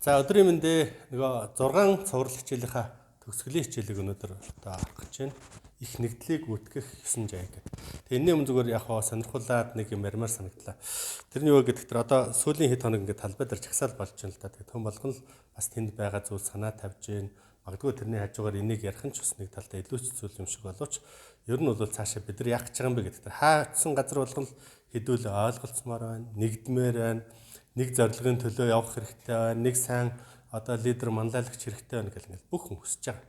За өдрийн мэндэ нөгөө 6 цуврал хичээлийнхаа төгсгөлийн хичээлийг өнөөдөр одоо авах гэж байна. Их нэгдлийг үүтгэх 9 жай гэдэг. Тэгээ энэний өмнө зүгээр яг хаа сонирхуулаад нэг юм ярмаар санагдлаа. Тэрний юу гэдэг тэр одоо сүүлийн хэд хоног ингээд талбай дээр чагсаал болж байна л да. Тэгээ том болгон л бас тэнд байгаа зүйл санаа тавьж гин. Магадгүй тэрний хажуугаар энийг ярих нь ч бас нэг талдаа илүү ч зүйл юм шиг боловч ер нь бол цаашаа бид нар яах гэж байгаа юм бэ гэдэг. Тэр хаагдсан газар болгон хэдүүл ойлголцмоор байна, нэгдмээр байна. Нэг зорилгын төлөө явах хэрэгтэй байна. Нэг сайн одоо лидер манлайлагч хэрэгтэй байна гэх ингээл бүх хүн хүсэж байгаа.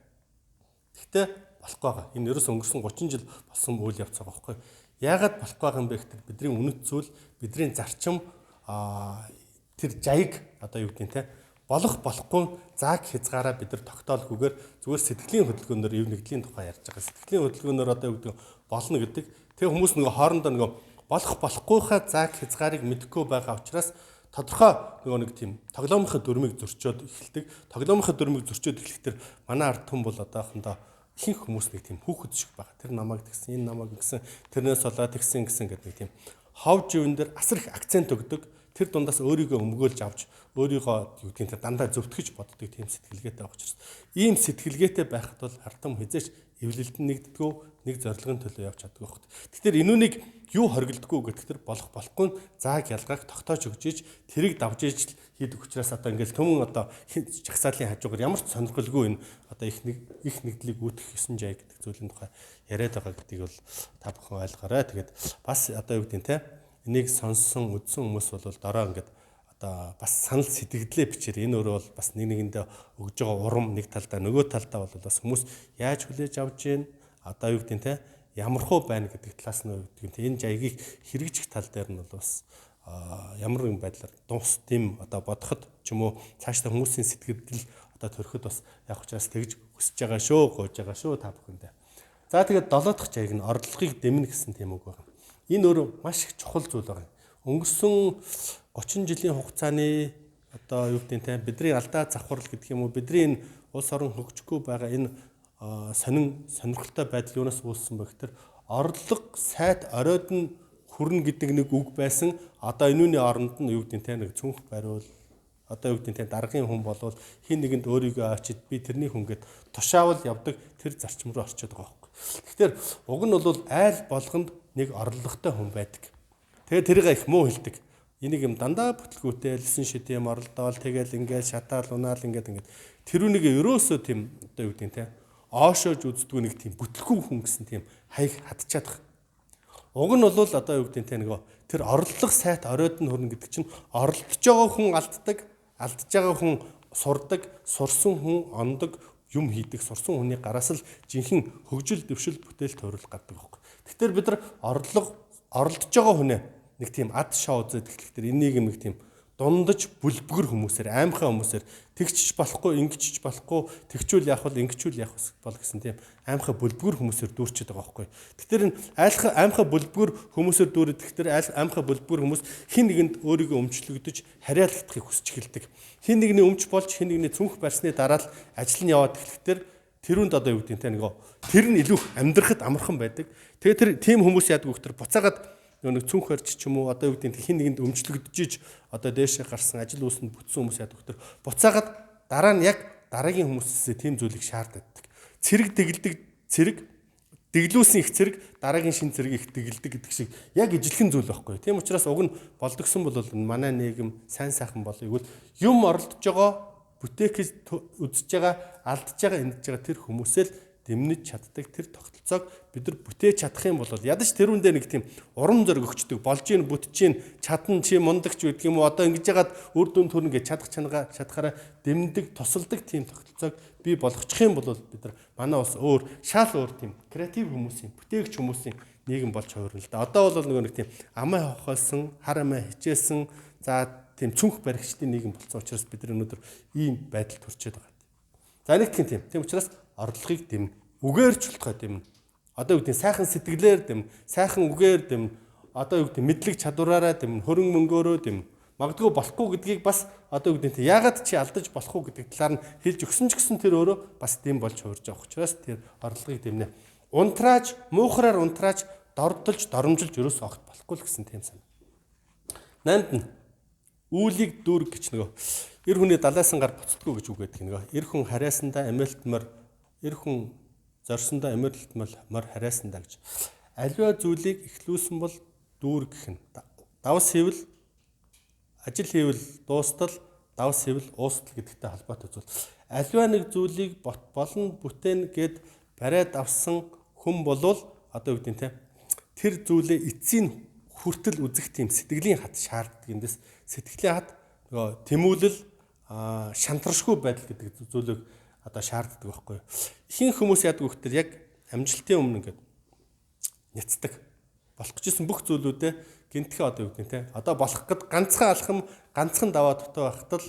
Гэхдээ болохгүй байгаа. Энэ ерөөс өнгөрсөн 30 жил болсон үйл явц байгаа байхгүй. Яагаад болохгүй байгаа юм бэ гэхээр бидний үнэт зүйл, бидний зарчим тэр жаяг одоо юу гэдэг нь те болох болохгүй зааг хязгаараа бид нар тогтоолгүйгээр зүгээр сэтгэлийн хөдөлгөөнөөр ив нэгдлийн тухай ярьж байгаа. Сэтгэлийн хөдөлгөөнөөр одоо юу гэдэг болно гэдэг. Тэгээ хүмүүс нөгөө хоорондоо нөгөө болох болохгүйхаа зааг хязгаарыг мэдэхгүй байгаа учраас тодорхой нөгөө нэг тийм тоглоомынхаа дүрмийг зөрчөөд эхэлдэг. Тоглоомынхаа дүрмийг зөрчөөд эхлэхдээ манай ард түмэн бол одоохондоо ихэнх хүмүүс нэг тийм хүүхэд шиг байгаа. Тэр намайг тэгсэн, энэ намайг гэсэн, тэрнээс болоод тэгсэн гэдэг нэг тийм хов живэн дээр асар их акцент өгдөг. Тэр дундаас өөрийгөө өмгөөлж авч өөрийгөө юу гэдгийг дандаа зөвтгөж боддог тийм сэтгэлгээтэй байх учраас ийм сэтгэлгээтэй байхад бол ард түмэн хязгаарч эвлэлдэн нэгддэггүй нэг зорилгын төлөө явж чаддаг байхгүй. Тэгэхээр энүүнийг юу хоригддаггүй гэдэгтэр болох болохгүй зааг ялгааг тогтоож өгч иж тэрийг давж иж хийдэг учраас одоо ингээл төмөн одоо чагсаалын хажуугаар ямар ч сонирхолгүй энэ одоо их нэгдлийг үүтгэх 9 жай гэдэг зүйлийн тухай яриад байгаа гэдгийг бол та бүхэн ойлгоорой. Тэгээд бас одоо юу гэдэг нь те энийг сонссон үдсэн хүмүүс бол дараа ингээд одоо бас санал сэтгэлдээ бичээр энэ өөрөө бол бас нэг нэгэндээ өгж байгаа урам нэг талдаа нөгөө талдаа бол бас хүмүүс яаж хүлээж авч гин одоо юу гэдэг нь те ямар хөө байна гэдэг талаас нь гэдэг нь энэ жайгийг хэрэгжих тал дээр нь бол бас ямар нэгэн байдлаар дуус тийм одоо бодоход ч юм уу цаашдаа хүмүүсийн сэтгэл одоо төрөхөд бас яг учраас тэгж хүсэж байгаа шүү, гойж байгаа шүү та бүхэндээ. За тэгээд 7 дахь жайг нь орлогыг дэмнэ гэсэн тийм үг байна. Энэ өөр маш их чухал зүйл байна. Өнгөрсөн 30 жилийн хугацааны одоо юу гэдэг нь те бидний алдаа завхрал гэдэг юм уу бидний энэ улс орон хөгжихгүй байгаа энэ сонирхолтой байдал юунаас үүссэн бэ гэхээр орлого сайд оройд нь хүрнэ гэдэг нэг үг байсан. Одоо энүүний оронд нь юу гэдэг нь те нэг цүнх бариул одоо юу гэдэг нь те даргын хүн болвол хин нэгэнд өөрийгөө очиж би тэрний хүн гэд тушаавал явдаг тэр зарчим руу орчод байгаа байхгүй. Тэгэхээр уг нь бол айл болгонд нэг орлоготой хүн байдаг. Тэгээ тэрийг их муу хэлдэг. Энийг юм дандаа бүтлгүүтэй лсэн шидэм оролдоол тэгэл ингээд шатаал унаал ингээд тэрүүнийг ерөөсөө тийм одоо юу гэдэг нь те оошоож үздэггүй нэг тийм бүтлгүй хүн гэсэн тийм хаяг хатчихадах. Уг нь бол одоо юу гэдэг нь те нөгөө тэр орлого сайт оройд нь хүрнэ гэдэг чинь оролдож байгаа хүн алдаж байгаа хүн сурдаг, сурсан хүн ондог юм хийдэг, сурсан хүний гараас л жинхэнэ хөгжил дэвшил бүтээл төрөл гардаг байхгүй. Тэгэхээр бид нар оролдож байгаа хүнээ нэг тийм ад шоу үзээд эхлэхдээ энийг нэг тийм дундаж бүлбгэр хүмүүсээр аимхай хүмүүсээр тэгчж болохгүй ингэчж болохгүй тэгчүүл яах вэ ингэчүүл яах бол гэсэн тийм аимхай бүлбгэр хүмүүсээр дүүрчээд байгаа байхгүй. Тэгэхээр энэ аимхай бүлбгэр хүмүүсээр дүүрээд тэгэхээр аимхай бүлбгэр хүмүүс хин нэгэнд өөрийгөө өмчлөгдөж хариалагдахыг хүсч эхэлдэг. Хин нэгний өмч болж хин нэгний цүнх барьсны дараа л ажил нь яваад эхлэхдээ тэрүүнд одоо юу гэдэг нь те нөгөө тэр нь илүү амьдрахад амархан байдаг. Тэгээ тэр тийм хүмүүс яадаг вэ гэхээр буцаагаад нэг цүнх барьч ч юм уу одоо юу гэдэг нь хин нэгэнд өмчлөгдөж одоо дээшээ гарсан ажил үүсэнд бүтсэн хүмүүс яадаг вэ? Буцаагаад дараа нь яг дараагийн хүмүүсээс тийм зүйлийг шаарддаг. Цэрэг дэглдэг цэрэг дэглүүлсэн их цэрэг дараагийн шин цэрэг их дэглдэг гэдэг шиг яг ижилхэн зүйл байхгүй. Тийм учраас уг нь болдгсон бол манай нийгэм сайн сайхан болъё гэвэл юм оролдож байгаа бүтээх үзэж байгаа алдж байгаа эндж байгаа тэр хүмүүсээ л дэмнэж чаддаг тэр тогтолцоог бид нар бүтээж чадах юм бол ядаж тэрүүндээ нэг тийм урам зориг өгчдөг болж ийн бүтэж ийн чадна чи мундагч гэдэг юм уу одоо ингэж яагаад үр дүн төрнө гэж чадхаараа дэмндэг тусалдаг тийм тогтолцоог бий болгочих юм бол бид нар манай бас өөр шал өөр тийм креатив хүмүүсийн бүтээгч хүмүүсийн нийгэм болж хувирна л да. Одоо бол нөгөө нэг тийм амаа хохоолсон хар амаа хичээсэн за тийм цүнх баригчдын нийгэм болсон учраас бид нар өнөөдөр ийм байдал төрчөөд байгаа. За нэг тийм учраас орлогыг дэм үгээр ч болтгой дэм одоо юу гэдэг сайхан сэтгэлээр дэм сайхан үгээр дэм одоо юу гэдэг мэдлэг чадвараараа дэм хөрөн мөнгөөрөө дэм магадгүй болохгүй гэдгийг бас одоо юу гэдэг яагаад чи алдаж болохгүй гэдэг талаар нь хэлж өгсөн ч гэсэн тэр өөрөө бас дэм болж хувирж байгаа учраас тэр орлогыг дэмнэ. Унтрааж муухраар унтрааж дордолж доромжилж ерөөс огт болохгүй л гэсэн тийм санаа. Нанд нь үүлийг дүүрэг гэж нөгөө Эр хүний далайсан гар буцдаггүй гэж үг гэдэг нэг. Эр хүн харайсандаа амиалтмар, эр хүн зорсондоо амиалтмал мор харайсандаа гэж. Аливаа зүйлийг эхлүүлсэн бол дүүр гэх нь. Давс хийвэл ажил хийвэл дуустал, давс хийвэл уустал гэдэгтэй холбоотой зүйл. Аливаа нэг зүйлийг болон бүтээн гэд бариад авсан хүн болвол одоо юу гэдэг нь те тэр зүйлээ эцсийн хүртэл үзэх тийм сэтгэлийн хат шаарддаг. Эндээс сэтгэлийн хат нөгөө тэмүүлэл шантаршгүй байдал гэдэг зүйлийг одоо шаарддаг байхгүй юу. Ихэнх хүмүүс яадаг вэ гэхээр яг амжилтын өмнө ингээд няцдаг. Болох гэжсэн бүх зүйлүүдээ гинтхээ одоо юу гэдэг нь те одоо болох гэд ганцхан алхам ганцхан даваа дутуу байхад л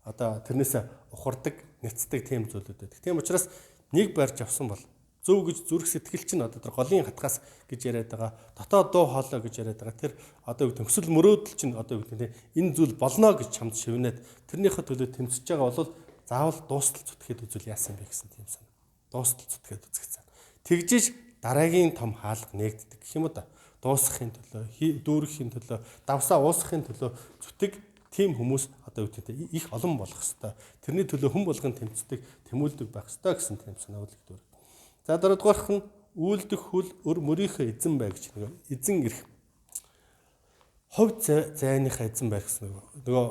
одоо тэрнээсээ ухардаг, няцдаг тийм зүйлүүд байдаг. Тийм учраас нэг барьж авсан бол зөв гэж зүрх сэтгэл чинь одоо тэр голын хатгаас гэж яриад байгаа, дотоод дуу хоолой гэж яриад байгаа. Тэр одоо юу гэдэг хөсөл мөрөөдөл чинь одоо юу гэдэг энэ зүйл болно гэж чамд шивнээд тэрнийхээ төлөө тэмцэж байгаа бол заавал дуустал зүтгээд үзвэл яасан бэ гэсэн тийм санаа. Дуустал зүтгээд үзгэцэн. Тэгжиж дараагийн том хаалга нээгддэг гэх юм уу да. Дуусгахын төлөө, дүүрэхийн төлөө, давсаа уусгахын төлөө зүтэг тийм хүмүүс одоо юу гэдэг их олон болох хэвээр. Тэрний төлөө хүн болгон тэмцдэг, тэмүүлдэг байх хэвээр гэсэн тийм санаа үлддэг. За дараагаарх нь үйлдэх хүл өр мөрийнхөө эзэн бай гэж нэг эзэн ирэх. Ховд зайныхаа эзэн байх гэсэн нөгөө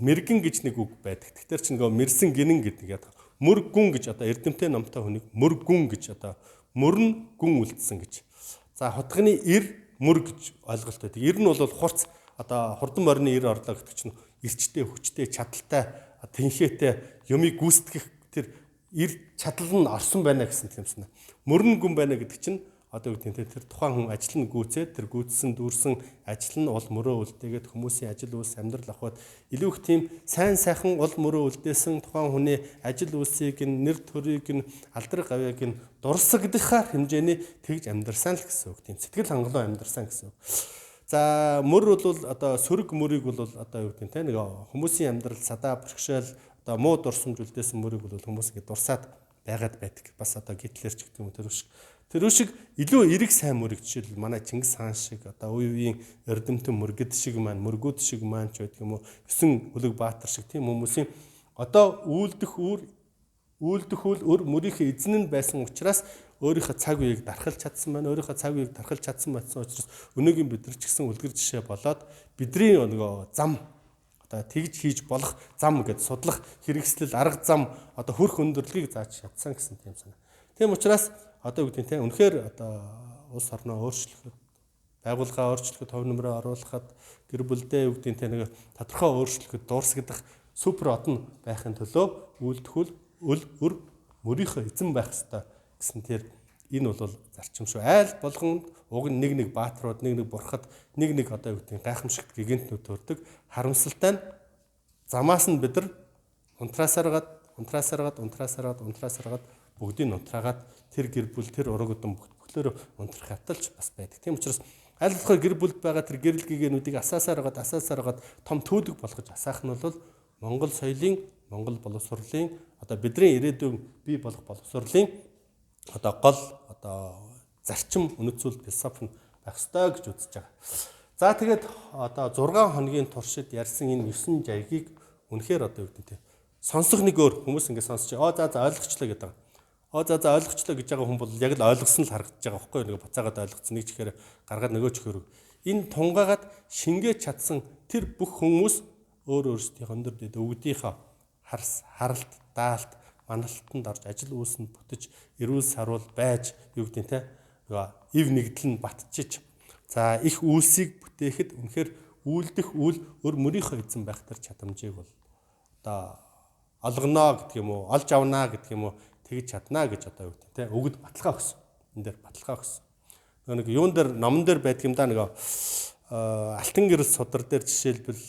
мэргэн гэж нэг үг байдаг. Тэгэхээр чи нөгөө мэрсэн гинэн гэдэг яадаг. Мөр гүн гэж одоо эрдэмтэй номтой хүнийг мөр гүн гэж одоо мөрн гүн үлдсэн гэж. За хотгоны эр мөр гэж ойлголт байдаг. Эр нь бол хурц одоо хурдан морины эр орлоо гэдэг чинь эрчтэй, хүчтэй, чадaltaй, тэнхээтэй юмыг гүйцэтгэх тэр эр чадал нь орсон байна гэсэн юм санаа. Мөрн гүн байна гэдэг чинь одоо юу гэдэг тэр тухайн хүн ажил нь гүйцээд тэр гүйцсэн дүүрсэн ажил нь ул мөрөө үлдээгээд хүмүүсийн ажил үйлс амьдрал авахд илүү их тийм сайн сайхан ул мөрөө үлдээсэн тухайн хүний ажил үйлсийг нэр төрийг нь алдар гавьяаг нь дурсагдахаар хэмжээний тэгж амьдрсан л гэсэн үг. Тийм сэтгэл хангалуун амьдрсан гэсэн үг. За мөр бол одоо сөрөг мөрийг бол одоо юу гэдэг те нэг хүмүүсийн амьдрал садаа бэрхшээл одоо муу дурсамж үлдээсэн мөрийг бол хүмүүс ингэ дурсаад байгаад байдаг. Бас одоо гитлэрч гэдэг юм тэр шиг илүү эрэг сайн мөрийг жишээл манай Чингис хаан шиг одоо үе үеийн эрдэмтэн мөргөд шиг маань мөргүүд шиг маань ч байдаг юм уу 9 өлөг баатар шиг тийм хүмүүсийн одоо үйлдэх үйл өр мөрийнхээ эзэн нь байсан учраас өөрийнхөө цаг үеийг дархалж чадсан байна. Өөрийнхөө цаг үеийг дархалж чадсан байсан учраас өнөөгийн бид нар ч гэсэн үлгэр жишээ болоод бидний нөгөө зам одоо тэгж хийж болох зам гэд судлах хэрэгслэл арга зам одоо хөрх өндөрлөгийг зааж чадсан гэсэн тийм санаа. Тийм учраас одоо юу гэдэг нь те үнэхээр одоо улс орноо өөрчлөхөд байгууллага өөрчлөхөд төв нөмрөө оруулахад гэр бүлдээ юу гэдэг нь те нэг тодорхой өөрчлөхөд дуурсгадах супер одон байхын төлөө үйлдэх өр мөрийнхөө эзэн байх ёстой гэсэн тэр энэ бол зарчим шүү. Айл болгонд уг нь нэг баатрууд нэг бурхад нэг одоо юу гэдэг нь гайхамшигт гигантнүүд төрдөг харамсалтай нь замаас нь бид нар унтраасаргаад бүгдийг унтраагаад тэр гэр бүл тэр ураг удам бүхлөөр унтрах хаталж бас байдаг. Тийм учраас аль болохоор гэр бүлд байгаа тэр гэрэл гэгээнүүдийг асаасааргаад том төвлөг болгож асаах нь бол Монгол соёлын, Монгол боловсролын одоо бидний ирээдүйн бий болох боловсролын одоо гол одоо зарчим үнэт зүйл философи байх ёстой гэж үзэж байгаа. За тэгээд одоо 6 хоногийн туршид ярьсан энэ 9 жайгийг үнэхээр одоо юу гэдэг нь сонсох нэг өөр хүмүүс ингэ сонсож за ойлгочлаа гэдэг. За ойлгочлоо гэж байгаа хүн бол яг л ойлгосон л харагдаж байгаа байхгүй юу? Нэг буцаагаад ойлгоцсон нэг чихээр гаргаад нөгөө чихээр. Энэ тунгаагаад шингээж чадсан тэр бүх хүмүүс өөрсдийнхөө өндөр дэд өвгдийнхөө харалт, даалт, маналтанд орж ажил үйлсэнд бүтэж, эрүүл саруул байж юу гэдэг нь те ив нэгдэл нь батчиж за их үйлсийг бүтээхэд үнэхээр үйлдэх үйл өр мөрийнхөө эзэн байх тэр чадамжийг бол одоо олгоно гэдэг юм уу, олж авнаа гэдэг юм уу тэгж чаднаа гэж одоо юу гэдэг те өгд баталгаа өгсөн. Энэ дээр баталгаа өгсөн. Нэг юун дээр номон дээр байдаг юм да нэг алтан гэрэл судар дээр жишээлбэл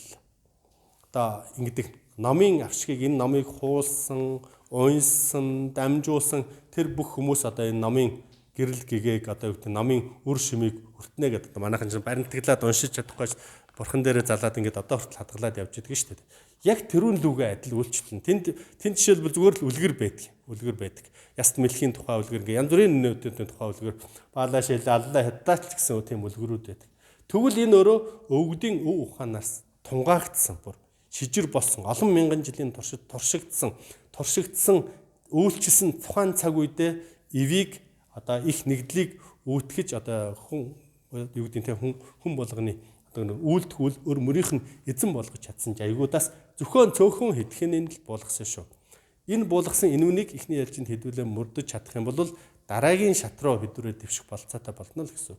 одоо ингэдэг номын авшгийг энэ номыг хуулсан, уйнсан, дамжуулсан тэр бүх хүмүүс одоо энэ номын гэрэл гэгээг одоо юу гэдэг номын үр шимийг хүртнэ гэдэг манайхан чинь баримтаглаад уншиж чадахгүй бурхан дээрээ залаад ингээд одоо хүртэл хадгалаад явж идэг шүү дээ. Яг тэрүүн лүгээ адил үйлчлэн. Тэнд жишээлбэл зүгээр л үлгэр байдаг. Яст мэлхийн тухай үлгэр ингээ янз бүрийн нөтөдийн тухай үлгэр баалаа шил аллаа хадаач гэсэн тийм үлгэрүүд байдаг. Тэгвэл энэ өөрөө өвгдийн өв ухаанаас тунгаагдсан бүр шижир болсон олон мянган жилийн туршид туршигдсан үйлчилсэн тухайн цаг үедээ эвийг одоо их нэгдлийг үүтгэж одоо хүн юу гэдэг нь хүн болгоны одоо үйлдэх өр мөрийнх нь эзэн болгож чадсан жайгуудаас зөвхөн цөөхөн хэдхэнийн л буулгасан шүү. Энэ буулгасан энүүнийг ихний ялжинд хэдүүлээ мөрдөж чадах юм бол дараагийн шат руу хэдвэрээ дэвших болцоотой болно л гэсэн.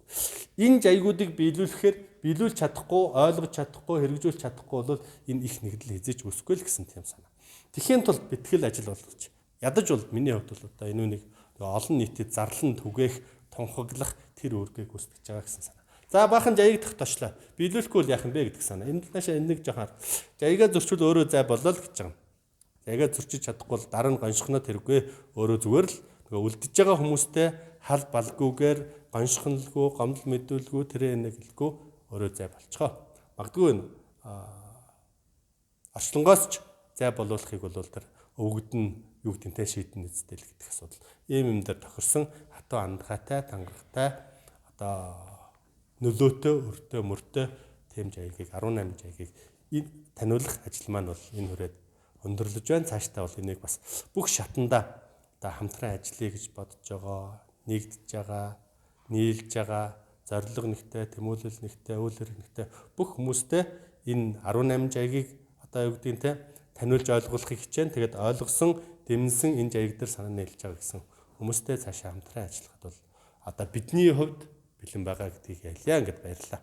Энэ жайгуудыг биелүүлж чадахгүй, ойлгож чадахгүй, хэрэгжүүлж чадахгүй бол энэ их нэгдэл хязгаарч үүсэхгүй л гэсэн тийм санаа. Тэхийн тулд бэлтгэл ажил болгож ядаж бол миний хувьд бол одоо энүүнийг олон нийтэд зарлан түгээх, тунхаглах тэр үүргийг гүйцэтгэж байгаа гэсэн санаа. За баахан жаяг тогтоочлаа. Биелүүлэхгүй бол яах юм бэ гэдэг санаа. Энэ талаашаа нэг жоохон жаягаа зөрчил өөрөө зай болоо л гэж байгаа юм. Жаягаа зөрчиж чадахгүй бол дараа нь гоншихноо тэргүй өөрөө зүгээр л үлдэж байгаа хүмүүстэй хал балгүйгээр гоншихнолгүй, гомдол мэдүүлгүй, тэрэ нэг хэлгүй өөрөө зай болчихоо. Магадгүй энэ арчлангоос ч зай болуулахыг бол тэр өвгөд нь юу гэдэнтэй шийдэн нэзтэй л гэдэг асуудал. Ийм юм дээр тохирсон хатуу андгаатай, тангарагтай одоо нөлөөтэй, өртөө, мөртөө тэм жаягийг 18 жаягийг таниулах ажил маань бол энэ хүрээд өндөрлөж байна. Цаашдаа бол энийг бас бүх шатанда одоо хамтран ажиллая гэж бодож байгаа, нэгдэж байгаа, нийлж байгаа, зорилго нэгтэй, тэмүүлэл нэгтэй, үйл хэрэг нэгтэй бүх хүмүүстэй энэ 18 жаягийг одоо юу гэдгийг те таниулж ойлгуулахыг хичээн. Тэгээд ойлгосон, дэмнсэн энэ жаяг дээр санаа нийлж байгаа гэсэн хүмүүстэй цаашаа хамтран ажиллахад бол одоо бидний хувьд бэлэн байгаа гэдгийг яльяа ингээд баярлалаа.